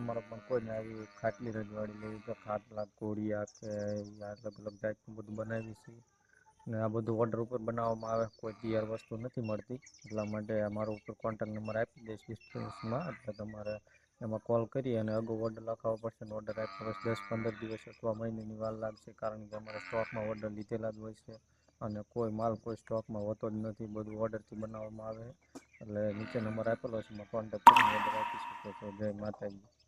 તમારે પણ કોઈને આવી ખાટલી રજવાડી લેવી તો ખાટલા કોડિયા કે અલગ અલગ જાતનું બધું બનાવી છે ને આ બધું ઓર્ડર ઉપર બનાવવામાં આવે, કોઈ તૈયાર વસ્તુ નથી મળતી, એટલા માટે અમારો ઉપર કોન્ટેક્ટ નંબર આપી દઈશ ડિસ્ક્રિપ્શનમાં, એટલે તમારે એમાં કોલ કરી અને અગાઉ ઓર્ડર લખાવવો પડશે અને ઓર્ડર આપ્યા પછી 10-15 દિવસ અથવા મહિનાની વાર લાગશે, કારણ કે અમારા સ્ટોકમાં ઓર્ડર લીધેલા જ હોય છે અને કોઈ માલ કોઈ સ્ટોકમાં હોતો જ નથી, બધું ઓર્ડરથી બનાવવામાં આવે. એટલે નીચે નંબર આપેલો છે, એમાં કોન્ટેક્ટ કરીને ઓર્ડર આપી શકો છો. જય માતાજી.